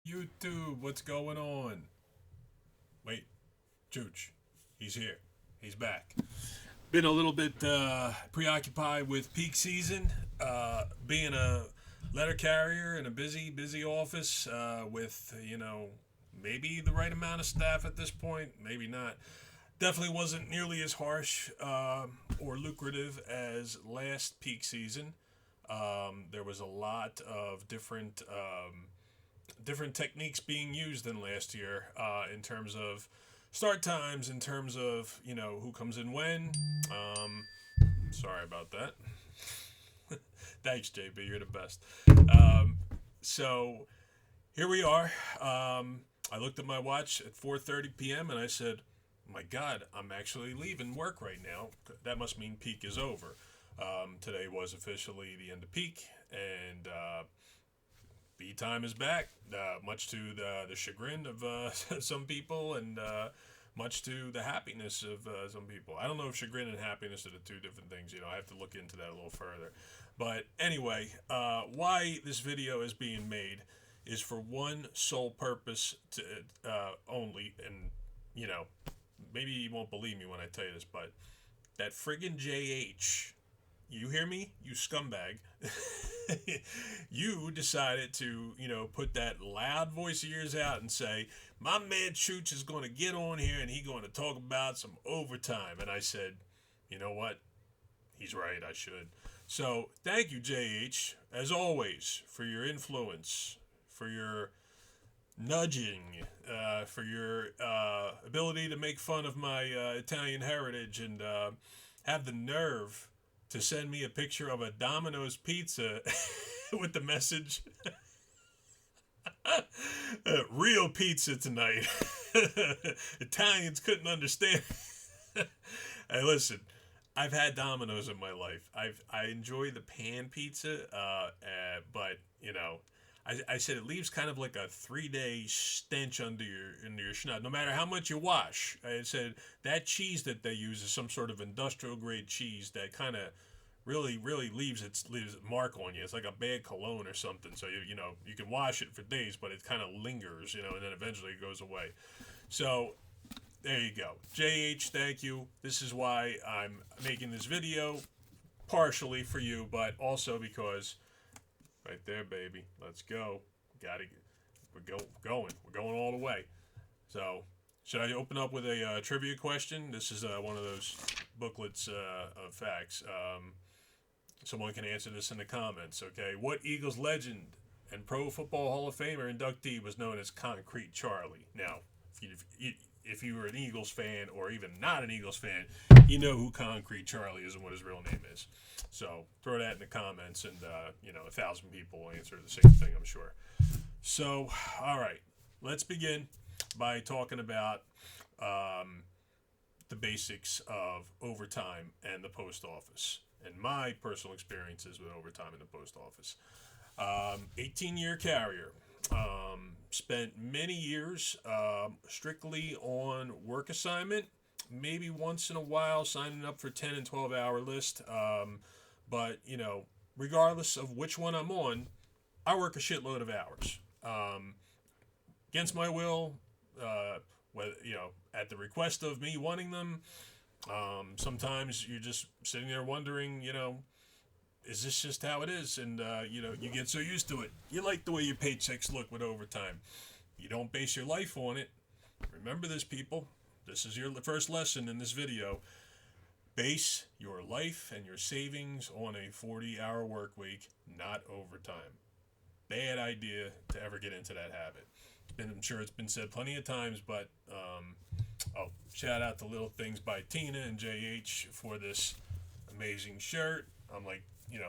YouTube, what's going on? Wait, Chooch, he's here. He's back. Been a little bit preoccupied with peak season, being a letter carrier in a busy office with, maybe the right amount of staff at this point, maybe not. Definitely wasn't nearly as harsh or lucrative as last peak season. There was a lot of different techniques being used than last year in terms of start times, in terms of who comes in when. Um, Sorry about that. Thanks, JB. You're the best. Um, so here we are. I looked at my watch at 4:30 p.m. and I said, "My God, I'm actually leaving work right now. That must mean peak is over." Today was officially the end of peak, and B time is back, much to the chagrin of some people, and much to the happiness of some people. I don't know if chagrin and happiness are the two different things. I have to look into that a little further. But anyway, why this video is being made is for one sole purpose to, only, and you know, maybe you won't believe me when I tell you this, but that friggin' JH, you hear me, you scumbag. You decided to, put that loud voice of yours out and say, my man Chooch is going to get on here and he's going to talk about some overtime. And I said, you know what? He's right, I should. So thank you, JH, as always, for your influence, for your nudging, for your ability to make fun of my Italian heritage and have the nerve to send me a picture of a Domino's pizza with the message, real pizza tonight. Italians couldn't understand. Hey, listen, I've had Domino's in my life. I enjoy the pan pizza, but I said it leaves kind of like a 3-day stench under your schnout. No matter how much you wash, I said that cheese that they use is some sort of industrial grade cheese that kind of really leaves a mark on you. It's like a bad cologne or something. So you can wash it for days, but it kind of lingers, and then eventually it goes away. So there you go. JH, thank you. This is why I'm making this video, partially for you, but also because right there, baby. Let's go. We're going all the way. So, should I open up with a trivia question? This is one of those booklets of facts. Someone can answer this in the comments. Okay, what Eagles legend and Pro Football Hall of Famer inductee was known as Concrete Charlie? Now, if you were an Eagles fan or even not an Eagles fan, you know who Concrete Charlie is and what his real name is. So throw that in the comments, and 1,000 people will answer the same thing, I'm sure. So, all right, let's begin by talking about the basics of overtime and the post office, and my personal experiences with overtime in the post office. 18-year carrier. Spent many years strictly on work assignment, maybe once in a while signing up for 10 and 12 hour list. But, regardless of which one I'm on, I work a shitload of hours. Against my will, at the request of me wanting them. Sometimes you're just sitting there wondering, is this just how it is? And, you get so used to it. You like the way your paychecks look with overtime. You don't base your life on it. Remember this, people. This is your first lesson in this video. Base your life and your savings on a 40-hour work week, not overtime. Bad idea to ever get into that habit. I'm sure it's been said plenty of times, but shout out to Little Things by Tina and JH for this amazing shirt. I'm like,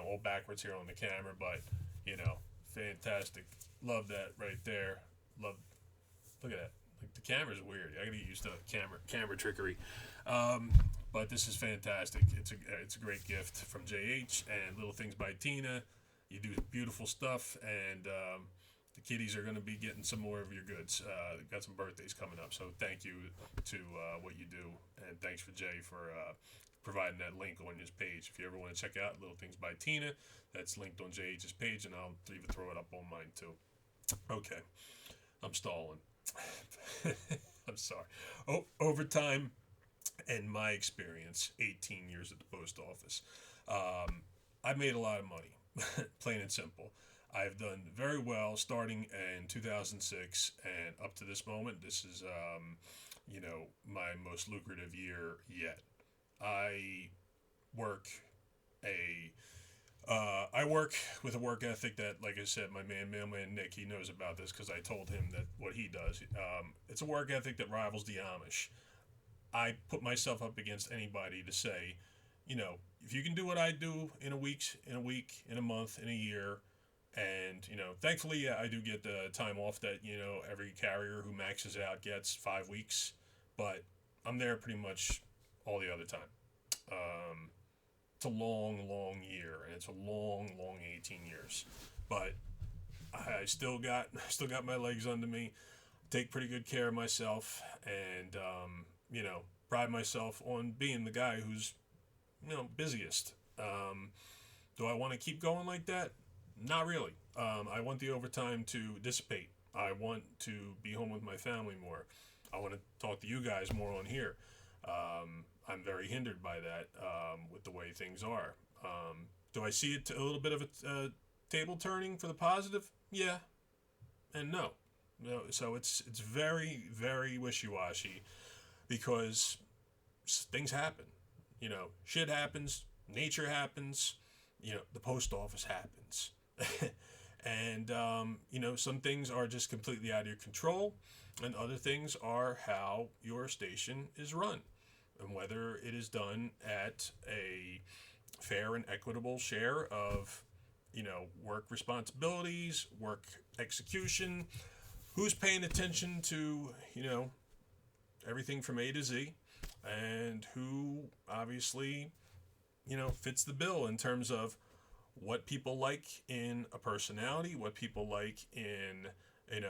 all backwards here on the camera, but, fantastic. Love that right there. Look at that. Like, the camera's weird. I gotta get used to camera trickery. But this is fantastic. It's a great gift from JH and Little Things by Tina. You do beautiful stuff, and the kiddies are going to be getting some more of your goods. Got some birthdays coming up, so thank you to what you do, and thanks for Jay for providing that link on his page. If you ever want to check out Little Things by Tina, that's linked on JH's page, and I'll even throw it up on mine too. Okay. I'm stalling. I'm sorry. Overtime, in my experience, 18 years at the post office, I've made a lot of money, plain and simple. I've done very well starting in 2006 and up to this moment. This is, my most lucrative year yet. I work a I work with a work ethic that, like I said, my mailman Nick, he knows about this because I told him that what he does. It's a work ethic that rivals the Amish. I put myself up against anybody to say, if you can do what I do in a month, in a year, and thankfully, yeah, I do get the time off that every carrier who maxes out gets 5 weeks, but I'm there pretty much all the other time. Um, it's a long, long year, and it's a long, long 18 years, but I still got my legs under me. Take pretty good care of myself, and pride myself on being the guy who's busiest. Do I want to keep going like that? Not really. I want the overtime to dissipate. I want to be home with my family more. I want to talk to you guys more on here. I'm very hindered by that with the way things are. Do I see it a little bit of a table turning for the positive? Yeah, and no. No, so it's very, very wishy-washy because things happen. Shit happens, nature happens, the post office happens. And, some things are just completely out of your control, and other things are how your station is run and whether it is done at a fair and equitable share of, work responsibilities, work execution, who's paying attention to, everything from A to Z, and who obviously, fits the bill in terms of what people like in a personality, what people like in, in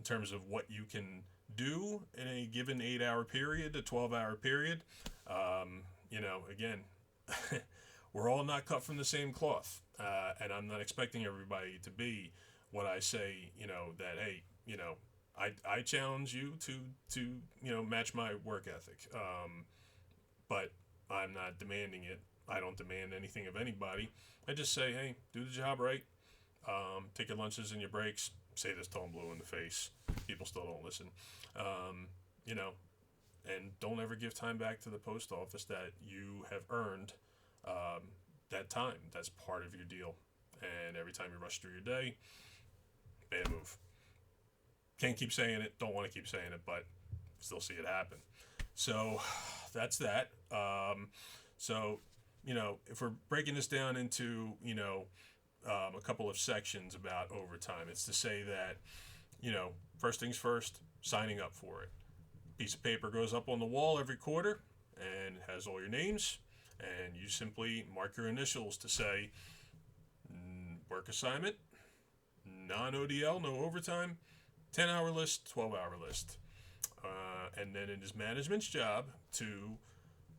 terms of what you can do in a given 8 hour period, a 12-hour period. Again, we're all not cut from the same cloth, and I'm not expecting everybody to be what I say. That hey, I challenge you to match my work ethic, but I'm not demanding it. I don't demand anything of anybody. I just say, hey, do the job right. Take your lunches and your breaks. Say this till I'm blue in the face. People still don't listen. You know, and don't ever give time back to the post office that you have earned that time. That's part of your deal. And every time you rush through your day, bad move. Can't keep saying it, don't want to keep saying it, but still see it happen. So that's that. So, if we're breaking this down into, a couple of sections about overtime, it's to say that, first things first, signing up for it. Piece of paper goes up on the wall every quarter and has all your names, and you simply mark your initials to say work assignment, non-ODL, no overtime, 10-hour list, 12-hour list. And then it is management's job to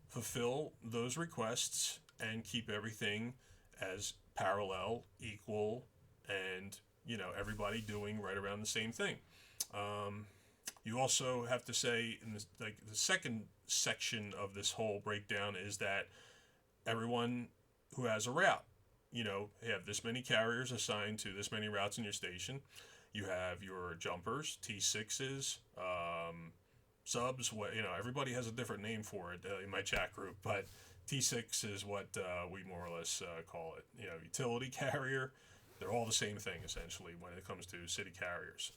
fulfill those requests and keep everything as parallel, equal, and, everybody doing right around the same thing. You also have to say, in the second section of this whole breakdown is that everyone who has a route, you have this many carriers assigned to this many routes in your station. You have your jumpers, T6s, subs. Everybody has a different name for it in my chat group, but T6 is what we more or less call it. Utility carrier. They're all the same thing, essentially, when it comes to city carriers.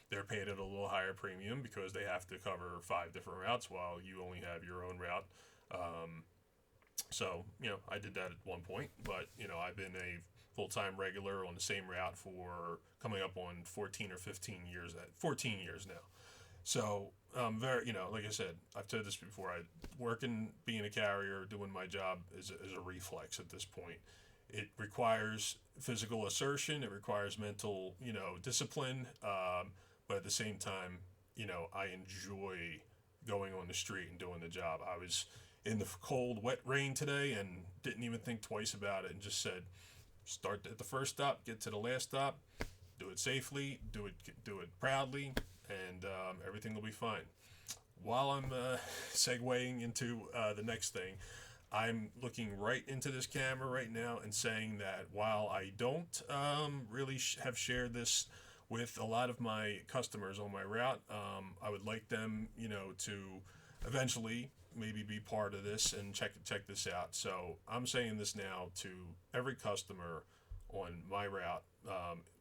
They're paid at a little higher premium because they have to cover 5 different routes while you only have your own route. So, I did that at one point, but, I've been a full-time regular on the same route for coming up on 14 or 15 years, 14 years now. So, very, like I said, I've said this before, working, being a carrier, doing my job is a reflex at this point. It requires physical assertion. It requires mental, discipline. But at the same time, I enjoy going on the street and doing the job. I was in the cold, wet rain today and didn't even think twice about it and just said, start at the first stop, get to the last stop, Do it safely. Do it proudly, and everything will be fine. While I'm segueing into the next thing, I'm looking right into this camera right now and saying that while I don't really have shared this with a lot of my customers on my route, I would like them, to eventually maybe be part of this and check this out. So I'm saying this now to every customer on my route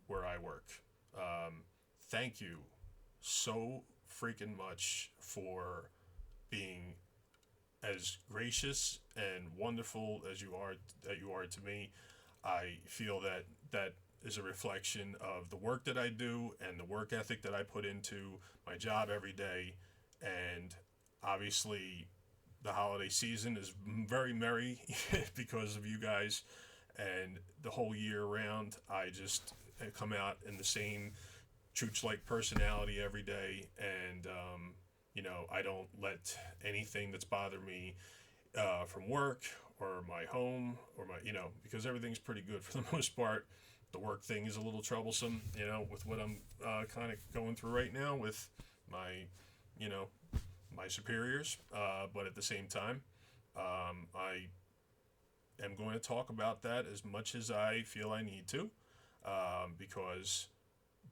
where I work. Thank you so freaking much for being as gracious and wonderful as you are to me. I feel that that is a reflection of the work that I do and the work ethic that I put into my job every day. And obviously, the holiday season is very merry because of you guys. And the whole year round, I just come out in the same Chooch like personality every day. And, I don't let anything that's bothered me from work or my home or because everything's pretty good for the most part. The work thing is a little troublesome, with what I'm kind of going through right now with my, my superiors. But at the same time, I am going to talk about that as much as I feel I need to, because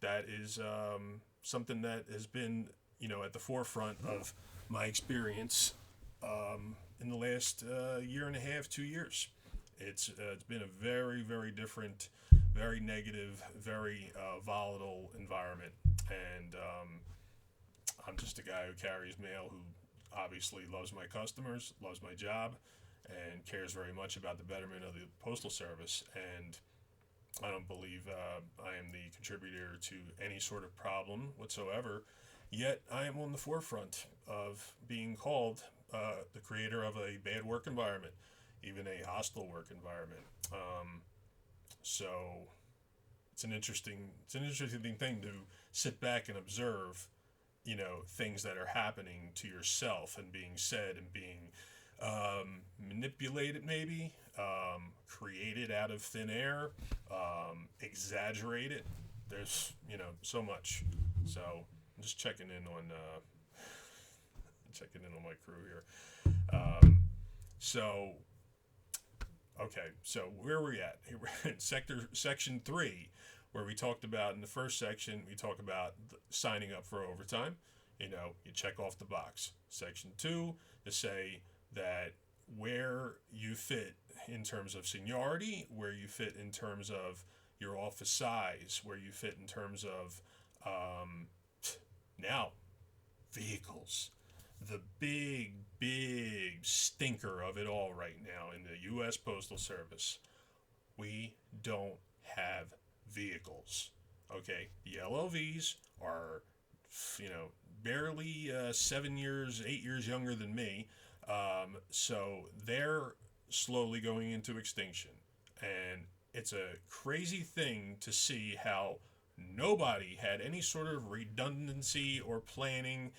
that is something that has been, at the forefront of my experience in the last year and a half, 2 years. It's been a very, very different, very negative, very volatile environment, and I'm just a guy who carries mail who obviously loves my customers, loves my job, and cares very much about the betterment of the Postal Service. And I don't believe I am the contributor to any sort of problem whatsoever. Yet I am on the forefront of being called the creator of a bad work environment, even a hostile work environment. So it's an interesting thing to sit back and observe, things that are happening to yourself and being said and being manipulated, maybe created out of thin air, exaggerated. There's so much. So I'm just checking in on my crew here. So okay, so where are we at? We're in section 3, where we talked about in the first section we talk about signing up for overtime. You check off the box. Section 2 to say that where you fit in terms of seniority, where you fit in terms of your office size, where you fit in terms of now vehicles. The big stinker of it all right now in the U.S. Postal Service. We don't have vehicles. Okay, the LOVs are, barely 7 years, 8 years younger than me. So they're slowly going into extinction. And it's a crazy thing to see how nobody had any sort of redundancy or planning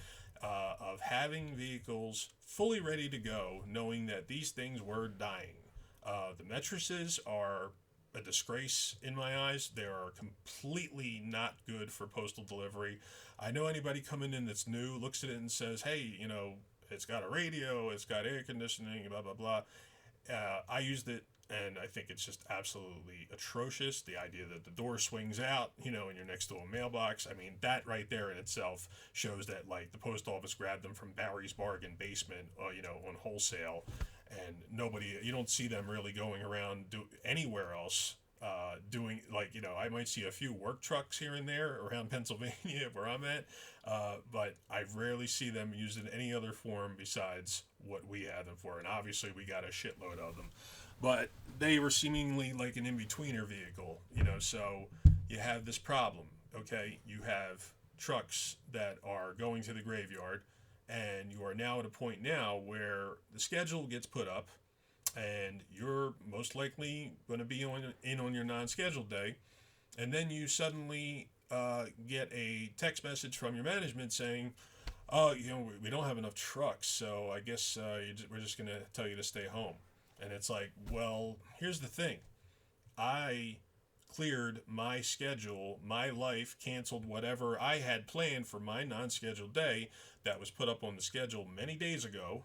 of having vehicles fully ready to go, knowing that these things were dying. The mattresses are a disgrace in my eyes. They are completely not good for postal delivery. I know anybody coming in that's new looks at it and says, hey, it's got a radio, it's got air conditioning, blah, blah, blah. I used it, and I think it's just absolutely atrocious. The idea that the door swings out, and you're next to a mailbox. I mean, that right there in itself shows that, the post office grabbed them from Barry's Bargain Basement, on wholesale. And you don't see them really going around anywhere else doing, I might see a few work trucks here and there around Pennsylvania where I'm at, but I rarely see them used in any other form besides what we had them for. And obviously we got a shitload of them. But they were seemingly like an in-betweener vehicle, so you have this problem, okay? You have trucks that are going to the graveyard, and you are now at a point now where the schedule gets put up, and you're most likely going to be in on your non-scheduled day, and then you suddenly get a text message from your management saying, oh, we don't have enough trucks, so I guess we're just going to tell you to stay home. And it's like, well, here's the thing. I cleared my schedule, my life, canceled whatever I had planned for my non-scheduled day that was put up on the schedule many days ago,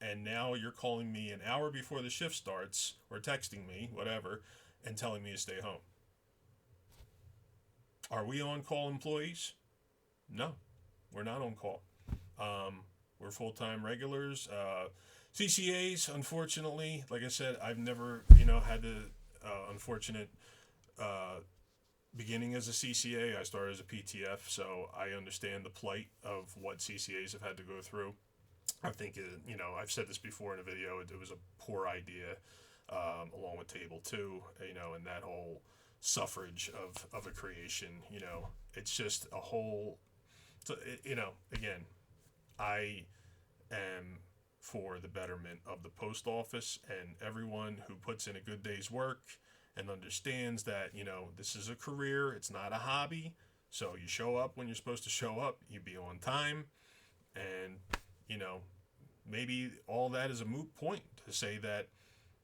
and now you're calling me an hour before the shift starts, or texting me, whatever, and telling me to stay home. Are we on-call employees? No, we're not on call. We're full-time regulars. CCAs, unfortunately, like I said, I've never, had the unfortunate beginning as a CCA. I started as a PTF, so I understand the plight of what CCAs have had to go through. I think, I've said this before in a video, it was a poor idea, along with Table 2, and that whole suffrage of a creation, it's just a whole, again, I am for the betterment of the post office and everyone who puts in a good day's work and understands that, this is a career, it's not a hobby. So you show up when you're supposed to show up, you be on time, and, maybe all that is a moot point to say that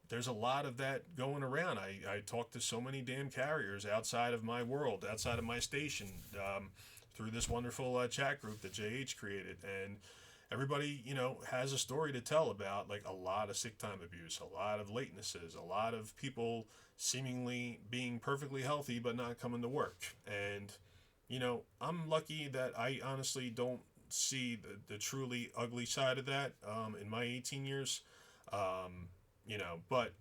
there's a lot of that going around. I talk to so many damn carriers outside of my world, outside of my station, through this wonderful chat group that JH created, and everybody, has a story to tell about, like, a lot of sick time abuse, a lot of latenesses, a lot of people seemingly being perfectly healthy but not coming to work. And, I'm lucky that I honestly don't see the truly ugly side of that in my 18 years. But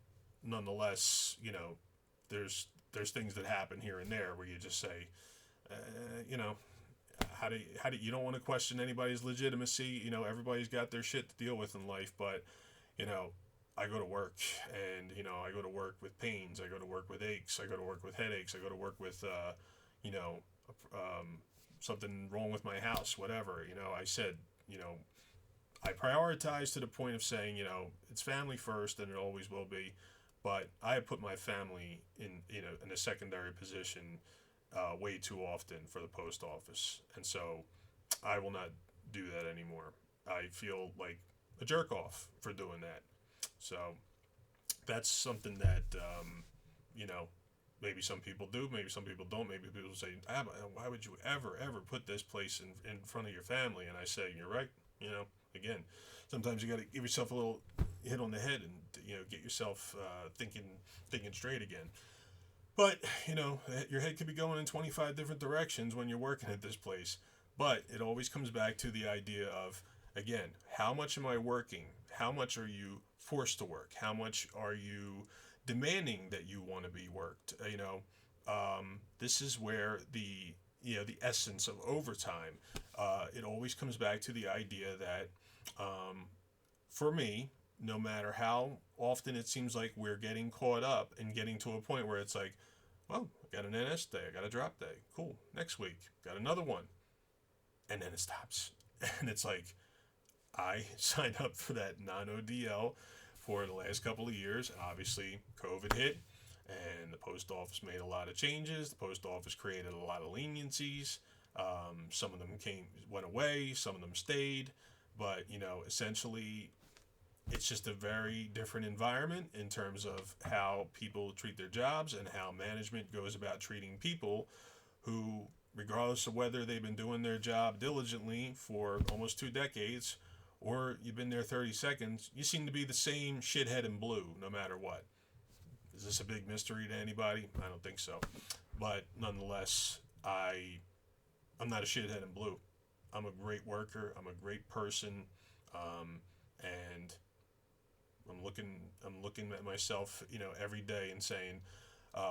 nonetheless, there's things that happen here and there where you just say, how do you don't want to question anybody's legitimacy. Everybody's got their shit to deal with in life, but I go to work, and I go to work with pains, I go to work with aches, I go to work with headaches, I go to work with something wrong with my house, whatever. I said, I prioritize to the point of saying, it's family first, and it always will be, but I have put my family in a secondary position way too often for the post office, and so I will not do that anymore. I feel like a jerk off for doing that. So that's something that maybe some people do, maybe some people don't. Maybe people say, why would you ever put this place in front of your family? And I say, you're right. Again, sometimes you got to give yourself a little hit on the head and get yourself thinking straight again. But, your head could be going in 25 different directions when you're working at this place. But it always comes back to the idea of, again, how much am I working? How much are you forced to work? How much are you demanding that you want to be worked? This is where the essence of overtime, it always comes back to the idea that, for me, no matter how often it seems like we're getting caught up and getting to a point where it's like, well, I got an NS day, I got a drop day, cool, next week, got another one, and then it stops. And it's like, I signed up for that non-ODL for the last couple of years. Obviously, COVID hit, and the post office made a lot of changes. The post office created a lot of leniencies. Some of them went away, some of them stayed, but, essentially, it's just a very different environment in terms of how people treat their jobs and how management goes about treating people who, regardless of whether they've been doing their job diligently for almost 2 decades or you've been there 30 seconds, you seem to be the same shithead in blue no matter what. Is this a big mystery to anybody? I don't think so. But nonetheless, I'm not a shithead in blue. I'm a great worker. I'm a great person. And I'm looking at myself, every day and saying,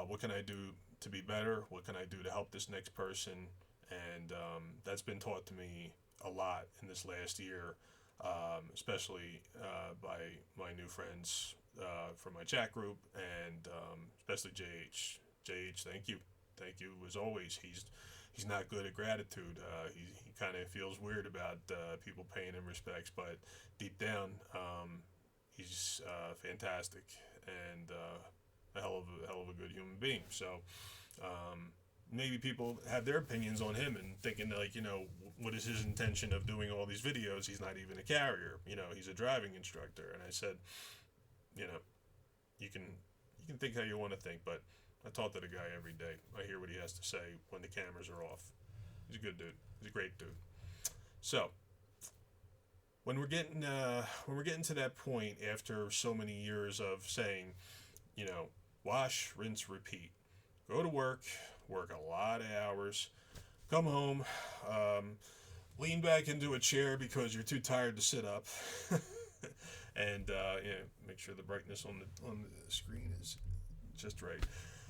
what can I do to be better? What can I do to help this next person? And that's been taught to me a lot in this last year, especially by my new friends from my chat group, and especially JH. JH, thank you as always. He's not good at gratitude. He kind of feels weird about people paying him respects, but deep down, he's fantastic and a hell of a good human being. So maybe people have their opinions on him and thinking like, what is his intention of doing all these videos? He's not even a carrier. He's a driving instructor. And I said, you can think how you want to think, but I talk to the guy every day. I hear what he has to say when the cameras are off. He's a good dude. He's a great dude. So when we're getting to that point after so many years of saying, you know, wash, rinse, repeat, go to work, work a lot of hours, come home, lean back into a chair because you're too tired to sit up, and make sure the brightness on the screen is just right.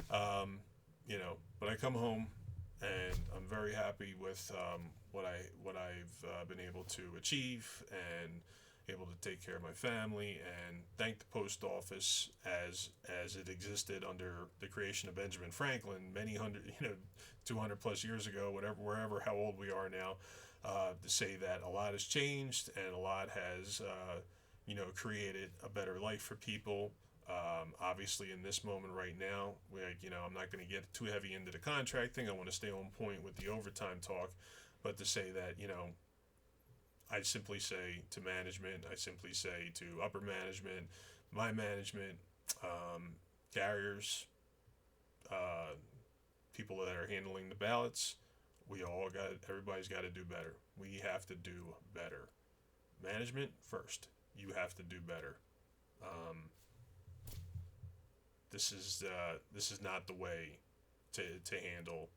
But I come home and I'm very happy with what I've been able to achieve and able to take care of my family and thank the post office as it existed under the creation of Benjamin Franklin many hundred 200 plus years ago, wherever how old we are now, to say that a lot has changed and a lot has created a better life for people. Obviously, in this moment right now, I'm not going to get too heavy into the contract thing. I want to stay on point with the overtime talk, but to say that, I simply say to management, I simply say to upper management, my management, carriers, people that are handling the ballots, everybody's got to do better. We have to do better. Management first. You have to do better. This is not the way to handle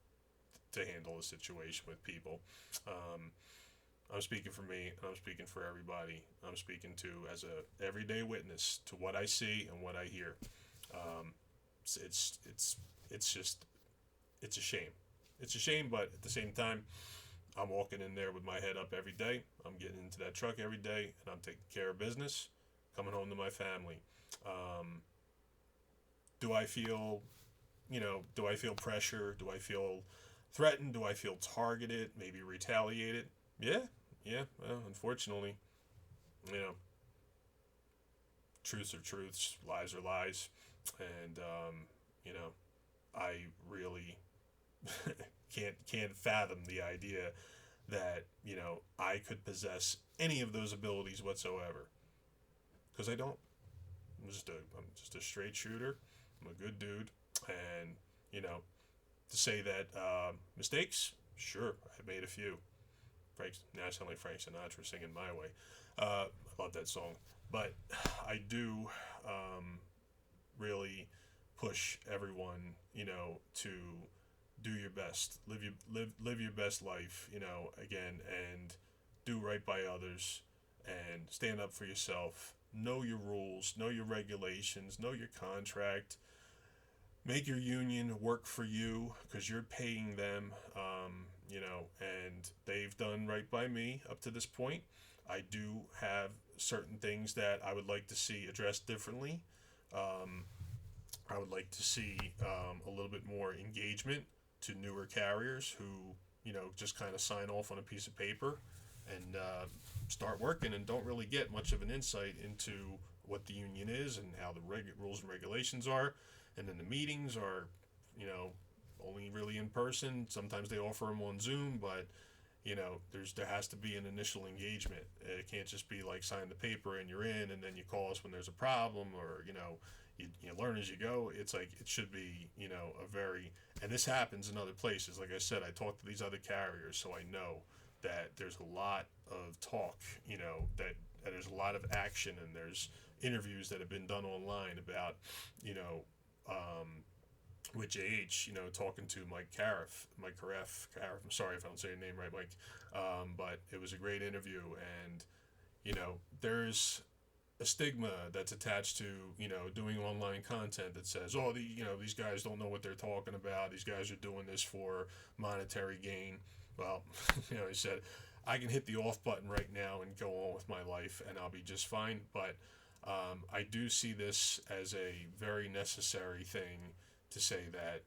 the situation with people. I'm speaking for me, and I'm speaking for everybody. I'm speaking to as a everyday witness to what I see and what I hear. It's a shame. It's a shame, but at the same time, I'm walking in there with my head up every day. I'm getting into that truck every day, and I'm taking care of business, coming home to my family. Do I feel, do I feel pressure? Do I feel threatened? Do I feel targeted? Maybe retaliated? Yeah. Well, unfortunately, truths are truths, lies are lies, and I really can't fathom the idea that I could possess any of those abilities whatsoever, because I don't. I'm just a straight shooter. I'm a good dude, and to say that mistakes, sure, I've made a few. Now I sound like Frank Sinatra singing "My Way." I love that song, but I do really push everyone, to do your best, live your best life, again, and do right by others, and stand up for yourself. Know your rules, know your regulations, know your contract. Make your union work for you because you're paying them, and they've done right by me up to this point. I do have certain things that I would like to see addressed differently. I would like to see a little bit more engagement to newer carriers who, just kind of sign off on a piece of paper and start working and don't really get much of an insight into what the union is and how the rules and regulations are. And then the meetings are, only really in person. Sometimes they offer them on Zoom, but there has to be an initial engagement. It can't just be like sign the paper and you're in, and then you call us when there's a problem, or you learn as you go. It's like it should be and this happens in other places. Like I said, I talk to these other carriers, so I know that there's a lot of talk. That there's a lot of action, and there's interviews that have been done online about with JH, talking to Mike Cariff. I'm sorry if I don't say your name right, Mike. But it was a great interview, and there's a stigma that's attached to doing online content that says, oh, these guys don't know what they're talking about. These guys are doing this for monetary gain. Well, he said, I can hit the off button right now and go on with my life, and I'll be just fine. But I do see this as a very necessary thing to say that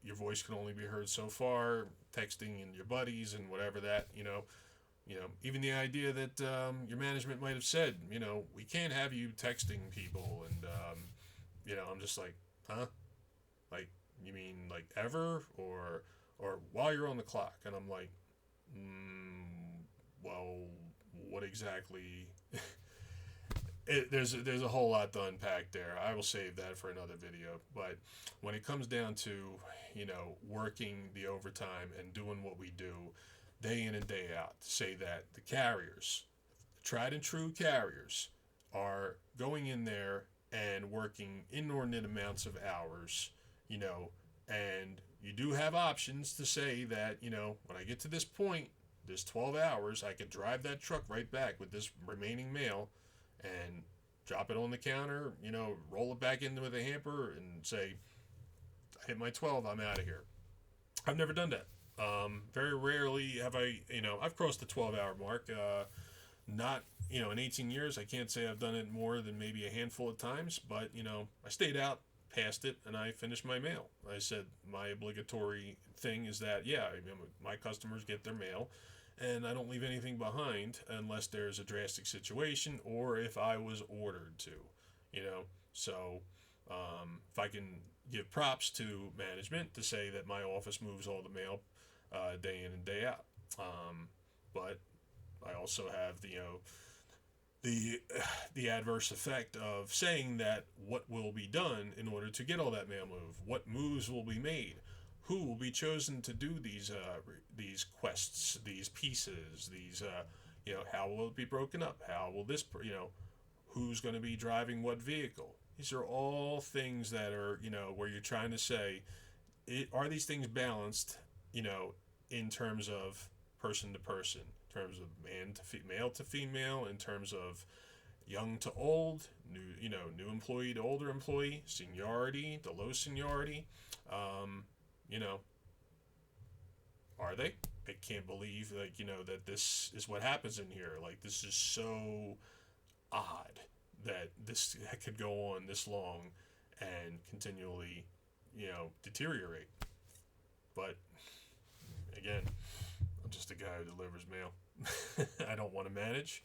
your voice can only be heard so far, texting and your buddies and whatever that even the idea that your management might have said we can't have you texting people, and I'm just like, huh, like you mean like ever, or while you're on the clock? And I'm like, well, what exactly there's a whole lot to unpack there. I will save that for another video. But when it comes down to, working the overtime and doing what we do day in and day out, to say that the carriers, tried and true carriers, are going in there and working inordinate amounts of hours, and you do have options to say that, when I get to this point, this 12 hours, I could drive that truck right back with this remaining mail and drop it on the counter, roll it back into the hamper and say, I hit my 12, I'm out of here. I've never done that. Very rarely have I've crossed the 12-hour mark. Not, in 18 years, I can't say I've done it more than maybe a handful of times, but, I stayed out past it and I finished my mail. I said my obligatory thing is that, yeah, my customers get their mail and I don't leave anything behind unless there's a drastic situation or if I was ordered to, So, if I can give props to management to say that my office moves all the mail day in and day out. But I also have the adverse effect of saying that what will be done in order to get all that mail moved, what moves will be made, who will be chosen to do these quests, these pieces, how will it be broken up, how will this, who's going to be driving what vehicle. These are all things that are, where you're trying to say, are these things balanced, in terms of person to person, in terms of male to female, in terms of young to old, new employee to older employee, seniority to low seniority, are they? I can't believe, that this is what happens in here. Like, this is so odd that this could go on this long and continually, deteriorate. But again, I'm just a guy who delivers mail. I don't want to manage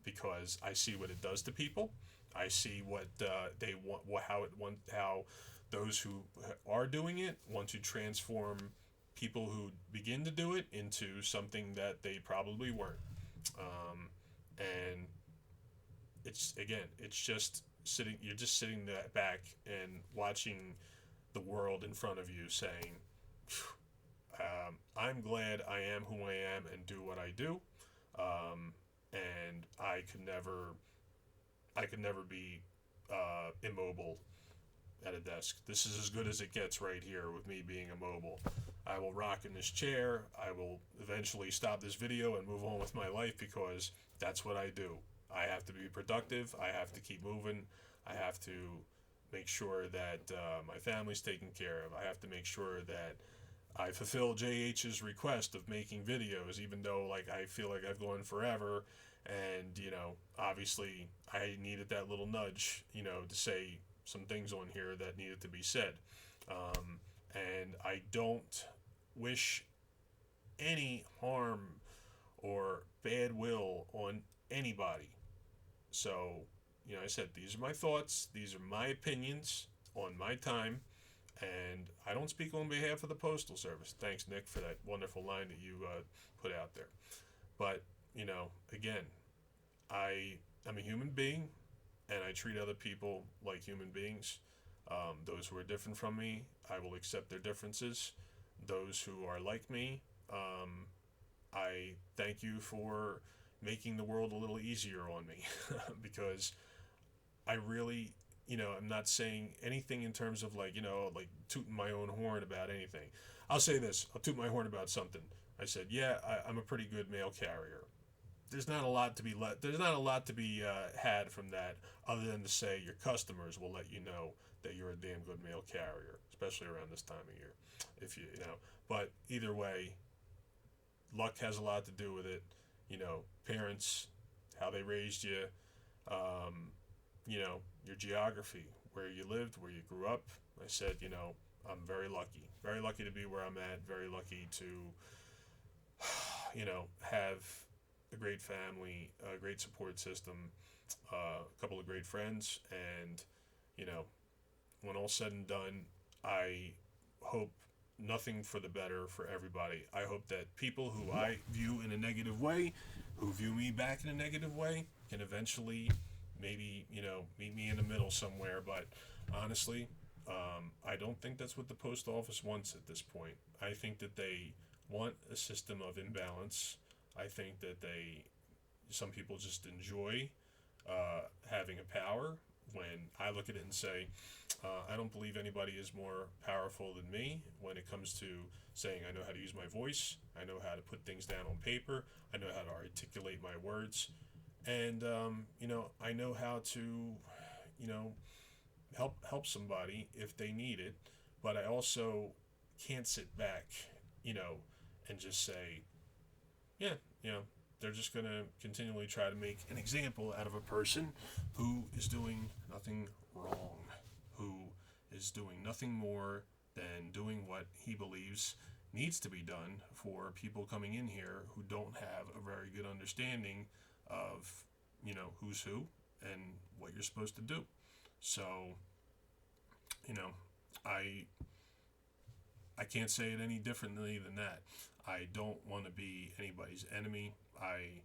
because I see what it does to people. I see what they want, how those who are doing it want to transform people who begin to do it into something that they probably weren't. And it's just sitting. You're just sitting back and watching the world in front of you, saying, "I'm glad I am who I am and do what I do." And I could never be immobile at a desk. This is as good as it gets right here with me being immobile. I will rock in this chair. I will eventually stop this video and move on with my life because that's what I do. I have to be productive. I have to keep moving. I have to make sure that my family's taken care of. I have to make sure that I fulfill JH's request of making videos, even though I feel like I've gone forever. And, obviously I needed that little nudge, to say some things on here that needed to be said. And I don't wish any harm or bad will on anybody. So, I said, these are my thoughts. These are my opinions on my time. And I don't speak on behalf of the Postal Service. Thanks, Nick, for that wonderful line that you put out there. But, again, I'm a human being, and I treat other people like human beings. Those who are different from me, I will accept their differences. Those who are like me, I thank you for making the world a little easier on me because I really, I'm not saying anything in terms of tooting my own horn about anything. I'll say this, I'll toot my horn about something. I said, yeah, I'm a pretty good mail carrier. There's not a lot to be had from that, other than to say your customers will let you know that you're a damn good mail carrier, especially around this time of year. If but either way, luck has a lot to do with it. Parents, how they raised you, your geography, where you lived, where you grew up. I said, I'm very lucky to be where I'm at, very lucky to, have a great family, a great support system, a couple of great friends, and, when all said and done, I hope nothing for the better for everybody. I hope that people who I view in a negative way, who view me back in a negative way, can eventually maybe, meet me in the middle somewhere. But honestly, I don't think that's what the post office wants at this point. I think that they want a system of imbalance. I think that some people just enjoy having a power. When I look at it and say, I don't believe anybody is more powerful than me when it comes to saying I know how to use my voice, I know how to put things down on paper, I know how to articulate my words, and I know how to, help somebody if they need it. But I also can't sit back, and just say, yeah, they're just going to continually try to make an example out of a person who is doing nothing wrong, who is doing nothing more than doing what he believes needs to be done for people coming in here who don't have a very good understanding of, who's who and what you're supposed to do. So, I can't say it any differently than that. I don't want to be anybody's enemy. I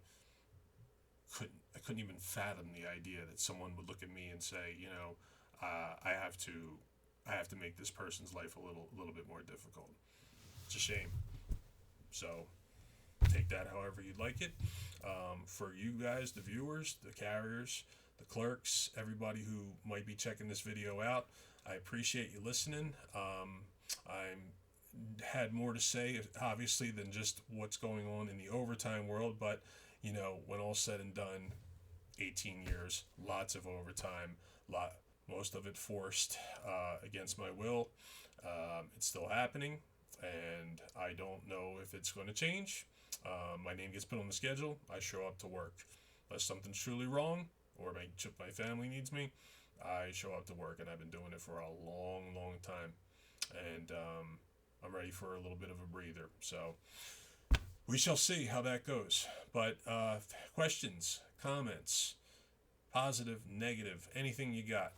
couldn't even fathom the idea that someone would look at me and say, I have to make this person's life a little bit more difficult. It's a shame. So take that however you'd like it. For you guys, the viewers, the carriers, the clerks, everybody who might be checking this video out, I appreciate you listening. I'm had more to say, obviously, than just what's going on in the overtime world. But, when all's said and done, 18 years, lots of overtime, most of it forced against my will. It's still happening, and I don't know if it's going to change. My name gets put on the schedule. I show up to work. Unless something's truly wrong or my family needs me, I show up to work, and I've been doing it for a long, long time. And I'm ready for a little bit of a breather. So we shall see how that goes. But questions, comments, positive, negative, anything you got,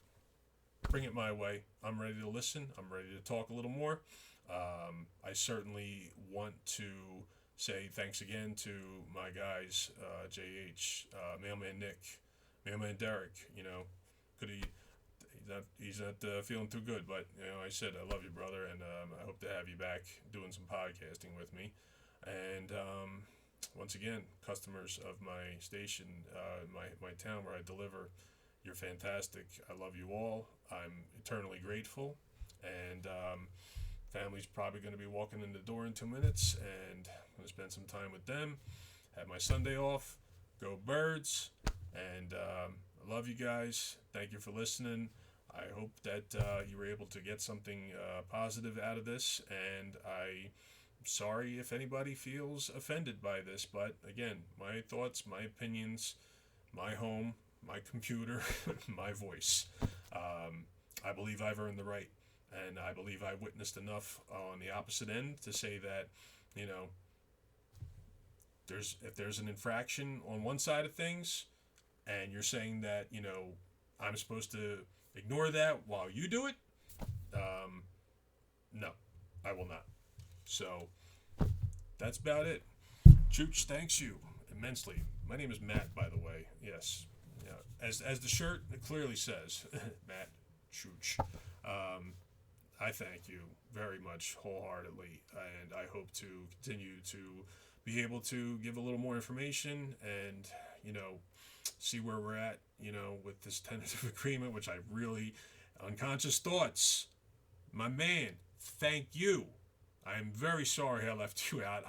bring it my way. I'm ready to listen. I'm ready to talk a little more. I certainly want to say thanks again to my guys, JH, Mailman Nick, Mailman Derek. He's not feeling too good, but I said I love you, brother, and I hope to have you back doing some podcasting with me. And once again, customers of my station, my town where I deliver, you're fantastic. I love you all. I'm eternally grateful, and family's probably going to be walking in the door in 2 minutes, and I'm going to spend some time with them. Have my Sunday off. Go Birds, and I love you guys. Thank you for listening. I hope that you were able to get something positive out of this, and I'm sorry if anybody feels offended by this, but again, my thoughts, my opinions, my home, my computer, my voice. I believe I've earned the right, and I believe I witnessed enough on the opposite end to say that, if there's an infraction on one side of things, and you're saying that, I'm supposed to ignore that while you do it, no, I will not. So that's about it. Chooch, thanks you immensely. My name is Matt, by the way. Yes, as the shirt clearly says, Matt Chooch. I thank you very much wholeheartedly, and I hope to continue to be able to give a little more information and see where we're at, with this tentative agreement, which I really, unconscious thoughts, my man, thank you. I'm very sorry I left you out.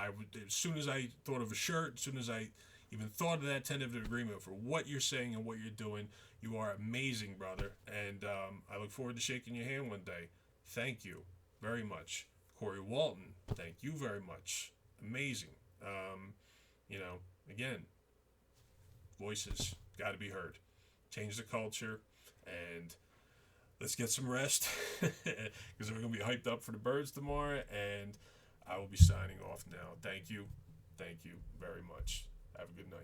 As soon as I thought of a shirt, as soon as I even thought of that tentative agreement for what you're saying and what you're doing, you are amazing, brother. And I look forward to shaking your hand one day. Thank you very much. Corey Walton, thank you very much. Amazing. Again, voices got to be heard. Change the culture, and let's get some rest, because we're going to be hyped up for the Birds tomorrow, and I will be signing off now. Thank you very much. Have a good night.